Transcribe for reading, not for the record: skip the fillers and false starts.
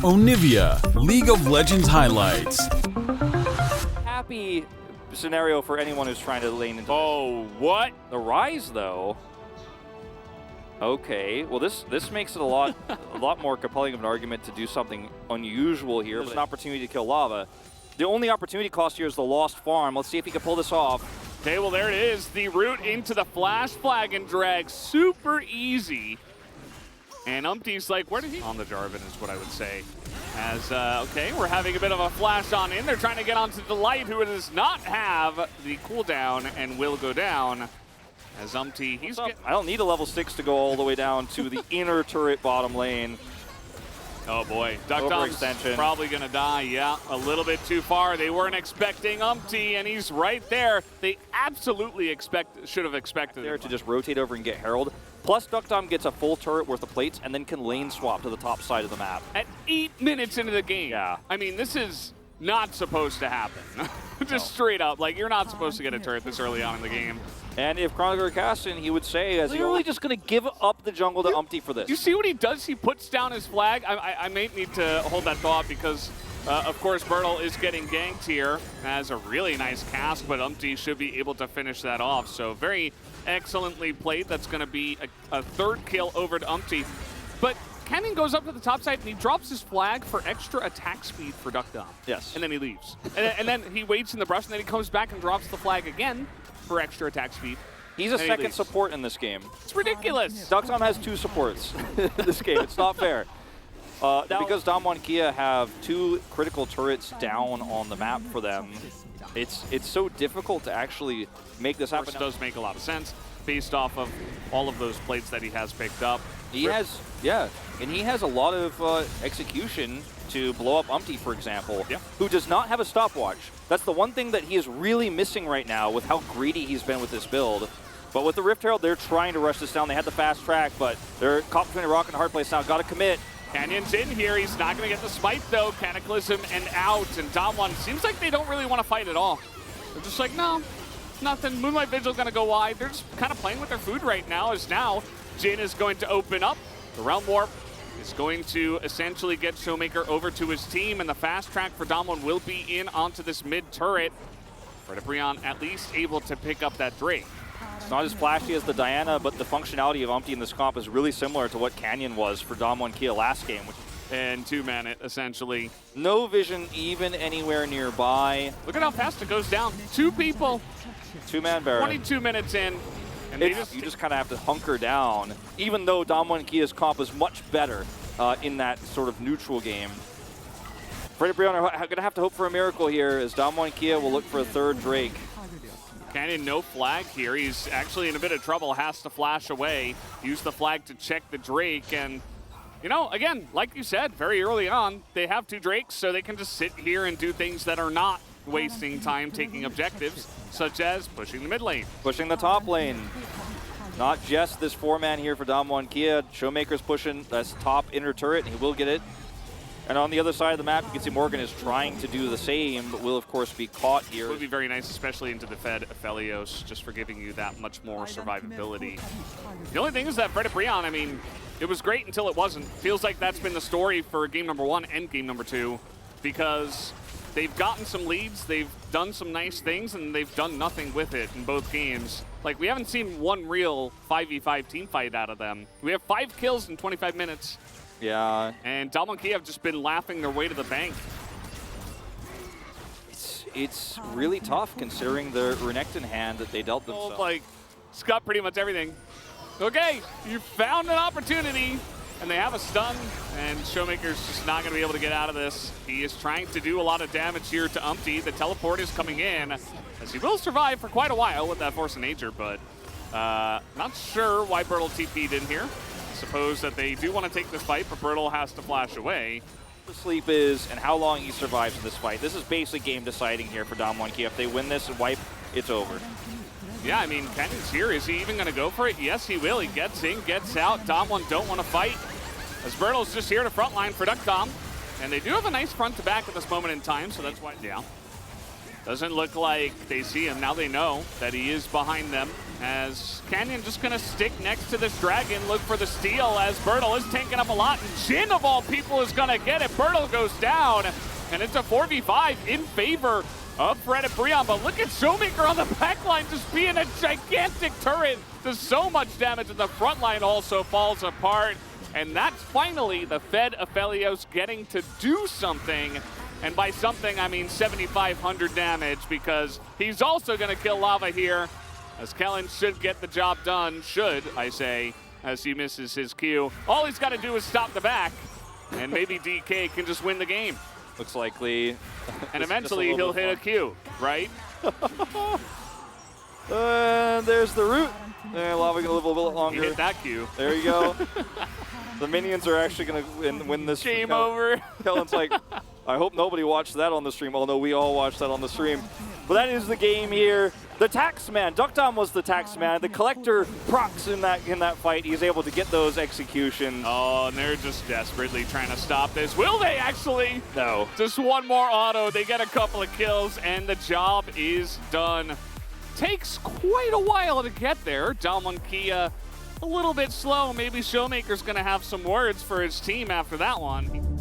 Onivia, League of Legends highlights. Happy scenario for anyone who's trying to lane into what? the Rise, though. Okay, well this makes it a lot more compelling of an argument to do something unusual here. There's an opportunity to kill Lava. The only opportunity cost here is the Lost Farm. Let's see if he can pull this off. Okay, well there it is. The route into the flash flag and drag, super easy. And Umpty's like, where did he? On the Jarvan is what I would say. As, okay, we're having a bit of a flash on in. They're trying to get onto Delight, who does not have the cooldown and will go down. As Umpty, I don't need a level 6 to go all the way down to the inner turret bottom lane. Oh boy, Duckdom's probably gonna die, yeah. A little bit too far. They weren't expecting Umpty, and he's right there. They absolutely should have expected there to just rotate over and get Herald. Plus, Duckdom gets a full turret worth of plates and then can lane swap to the top side of the map. At 8 minutes into the game. Yeah. I mean, this is not supposed to happen. Just straight up, like, you're not supposed to get a turret this early on in the game. And if Chronicler Caston, he would say, as he's really just going to give up the jungle to Umpty for this. You see what he does? He puts down his flag. I may need to hold that thought because, of course, Bertle is getting ganked here. Has a really nice cast, but Umpty should be able to finish that off. So very excellently played. That's going to be a third kill over to Umpty. But Canyon goes up to the top side and he drops his flag for extra attack speed for Duckdom. Yes. And then he leaves. and then he waits in the brush and then he comes back and drops the flag again for extra attack speed. He's a second support in this game. It's ridiculous. Duckdom has 2 supports in this game. It's not fair. Because Damwon Kia have 2 critical turrets down on the map for them, it's so difficult to actually make this happen. It does make a lot of sense based off of all of those plates that he has picked up. He has, yeah, and he has a lot of execution to blow up Umpty, for example, who does not have a stopwatch. That's the one thing that he is really missing right now with how greedy he's been with this build. But with the Rift Herald, they're trying to rush this down. They had the fast track, but they're caught between a rock and a hard place now. Got to commit. Canyon's in here. He's not going to get the smite, though. Cataclysm and out. And Damwon seems like they don't really want to fight at all. They're just like, no, nothing. Moonlight Vigil going to go wide. They're just kind of playing with their food right now, as now Jin is going to open up. The Realm Warp is going to essentially get Showmaker over to his team, and the fast track for Damwon will be in onto this mid turret. Fredit BRION at least able to pick up that Drake. It's not as flashy as the Diana, but the functionality of Umpty in this comp is really similar to what Canyon was for Damwon Kia last game. And 2-man it, essentially. No vision even anywhere nearby. Look at how fast it goes down. 2 people. 2-man Baron. 22 minutes in. And you just kind of have to hunker down, even though Damwon Kia's comp is much better in that sort of neutral game. Fredit BRION are going to have to hope for a miracle here, as Damwon Kia will look for a 3rd Drake. Canyon no flag here. He's actually in a bit of trouble, has to flash away, use the flag to check the Drake, and you know, again, like you said, very early on, they have 2 Drakes, so they can just sit here and do things that are not wasting time taking objectives, such as pushing the mid lane. Pushing the top lane. Not just this 4-man here for Damwon Kia. Showmaker's pushing this top inner turret, and he will get it. And on the other side of the map, you can see Morgan is trying to do the same, but will, of course, be caught here. It would be very nice, especially into the Fed Aphelios, just for giving you that much more survivability. The only thing is that Fredit BRION, I mean, it was great until it wasn't. Feels like that's been the story for game number 1 and game number 2, because they've gotten some leads, they've done some nice things, and they've done nothing with it in both games. Like, we haven't seen one real 5v5 team fight out of them. We have 5 kills in 25 minutes. Yeah. And Damwon Kia have just been laughing their way to the bank. It's really tough considering the Renekton hand that they dealt themselves. Like, it's got pretty much everything. Okay, you found an opportunity, and they have a stun, and Showmaker's just not going to be able to get out of this. He is trying to do a lot of damage here to Umpty. The teleport is coming in, as he will survive for quite a while with that Force of Nature, but not sure why Bertle TP'd in here. Suppose that they do want to take this fight, but Bertle has to flash away. The sleep is and how long he survives in this fight. This is basically game deciding here for Damwon Kia. If they win this and wipe, it's over. Yeah, I mean, Canyon's here. Is he even going to go for it? Yes, he will. He gets in, gets out. Damwon don't want to fight, as Bertle's just here to frontline for Duckdom. And they do have a nice front to back at this moment in time, so that's why, yeah. Doesn't look like they see him. Now they know that he is behind them, As Canyon just gonna stick next to this dragon, look for the steal as Bertle is tanking up a lot. And Jin, of all people, is gonna get it. Bertle goes down, and it's a 4v5 in favor of Fredit BRION. But look at Showmaker on the backline just being a gigantic turret. Does so much damage, and the front line also falls apart. And that's finally the Fed Aphelios getting to do something. And by something, I mean 7,500 damage, because he's also going to kill Lava here, as Kellen should get the job done. Should, I say, as he misses his Q. All he's got to do is stop the back, and maybe DK can just win the game. Looks likely. And eventually he'll hit a Q, right? And there's the root. And Lava gonna live a little bit longer. He hit that Q. There you go. The minions are actually gonna win this. Game over. Kellen's like, I hope nobody watched that on the stream, although we all watched that on the stream. But that is the game here. The Taxman, Duckdom was the Taxman. The Collector procs in that fight. He's able to get those executions. Oh, and they're just desperately trying to stop this. Will they actually? No. Just one more auto. They get a couple of kills, and the job is done. Takes quite a while to get there. Dalmon Kia a little bit slow. Maybe Showmaker's going to have some words for his team after that one.